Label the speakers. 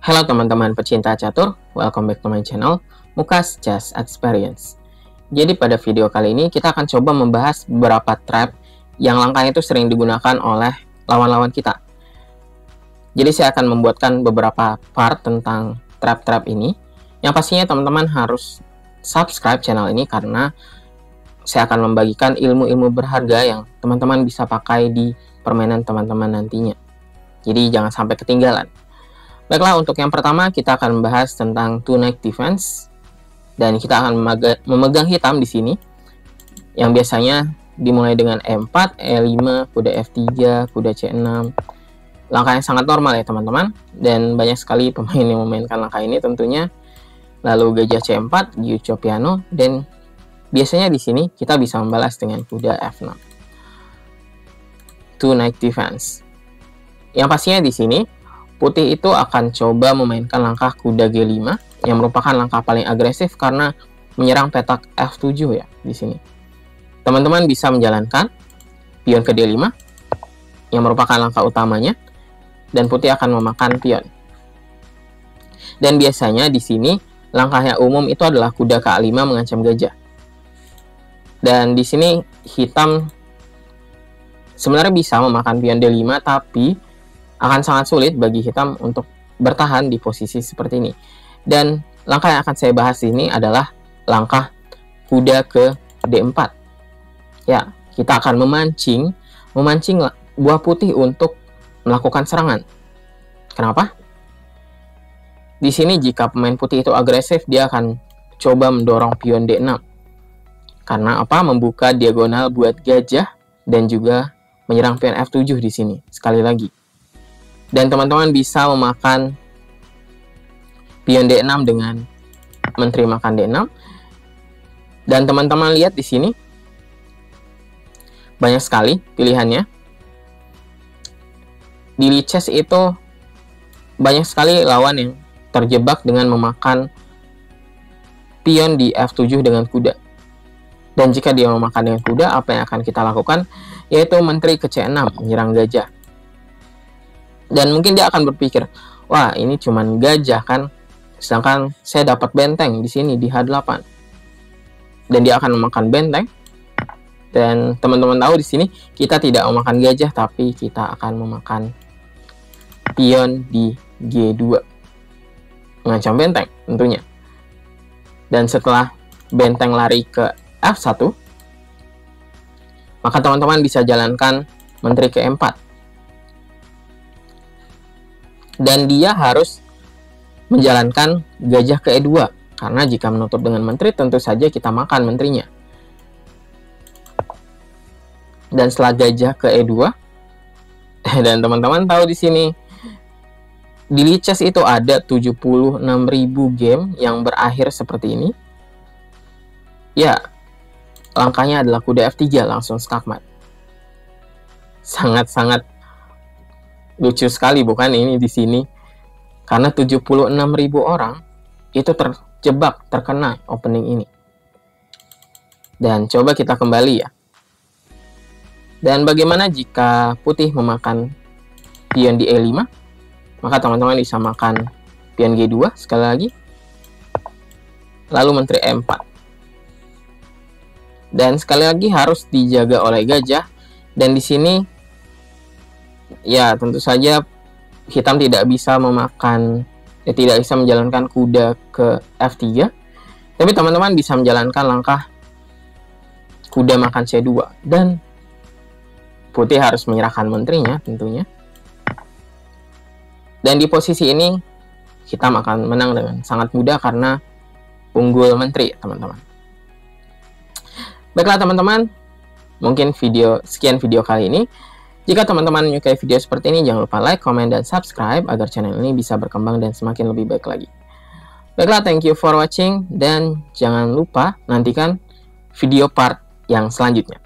Speaker 1: Halo teman-teman pecinta catur, welcome back to my channel, Mukas Chess Experience. Jadi pada video kali ini kita akan coba membahas beberapa trap yang langkahnya itu sering digunakan oleh lawan-lawan kita. Jadi saya akan membuatkan beberapa part tentang trap-trap ini, yang pastinya teman-teman harus subscribe channel ini karena saya akan membagikan ilmu-ilmu berharga yang teman-teman bisa pakai di permainan teman-teman nantinya. Jadi jangan sampai ketinggalan. Baiklah, untuk yang pertama kita akan membahas tentang two knight defense, dan kita akan memegang hitam di sini, yang biasanya dimulai dengan E4, E5, kuda F3, kuda C6. Langkah yang sangat normal ya teman-teman, dan banyak sekali pemain yang memainkan langkah ini tentunya. Lalu gajah C4, Gyucho piano, dan biasanya di sini kita bisa membalas dengan kuda F6. Two knight defense. Yang pastinya di sini putih itu akan coba memainkan langkah kuda G5 yang merupakan langkah paling agresif karena menyerang petak F7 ya di sini. Teman-teman bisa menjalankan pion ke D5 yang merupakan langkah utamanya, dan putih akan memakan pion. Dan biasanya di sini langkah yang umum itu adalah kuda ke A5 mengancam gajah. Dan di sini hitam sebenarnya bisa memakan pion D5, tapi akan sangat sulit bagi hitam untuk bertahan di posisi seperti ini. Dan langkah yang akan saya bahas ini adalah langkah kuda ke D4. Ya, kita akan memancing buah putih untuk melakukan serangan. Kenapa? Di sini jika pemain putih itu agresif, dia akan coba mendorong pion D6. Karena apa? Membuka diagonal buat gajah dan juga menyerang pion F7 di sini. Sekali lagi. Dan teman-teman bisa memakan pion D6 dengan menteri makan D6. Dan teman-teman lihat di sini banyak sekali pilihannya. Di Lichess itu banyak sekali lawan yang terjebak dengan memakan pion di F7 dengan kuda. Dan jika dia memakan dengan kuda, apa yang akan kita lakukan? Yaitu menteri ke C6 menyerang gajah. Dan mungkin dia akan berpikir, wah ini cuman gajah kan, sedangkan saya dapat benteng di sini di H8. Dan dia akan memakan benteng. Dan teman-teman tahu di sini kita tidak memakan gajah, tapi kita akan memakan pion di G2, mengancam benteng tentunya. Dan setelah benteng lari ke F1, maka teman-teman bisa jalankan menteri ke E4. Dan dia harus menjalankan gajah ke E2, karena jika menutup dengan menteri tentu saja kita makan menterinya. Dan setelah gajah ke E2, dan teman-teman tahu di sini di Lichess itu ada 76.000 game yang berakhir seperti ini. Ya, langkahnya adalah kuda F3 langsung skakmat. Sangat-sangat lucu sekali bukan ini di sini, karena 76.000 orang itu terjebak terkena opening ini. Dan coba kita kembali ya. Dan bagaimana jika putih memakan pion di E5? Maka teman-teman bisa makan pion G2 sekali lagi. Lalu menteri E4. Dan sekali lagi harus dijaga oleh gajah. Dan di sini ya tentu saja hitam tidak bisa tidak bisa menjalankan kuda ke F3, tapi teman-teman bisa menjalankan langkah kuda makan C2, dan putih harus menyerahkan menterinya tentunya. Dan di posisi ini hitam akan menang dengan sangat mudah karena unggul menteri teman-teman. Baiklah teman-teman, mungkin sekian video kali ini. Jika teman-teman menyukai video seperti ini, jangan lupa like, comment, dan subscribe agar channel ini bisa berkembang dan semakin lebih baik lagi. Baiklah, thank you for watching, dan jangan lupa nantikan video part yang selanjutnya.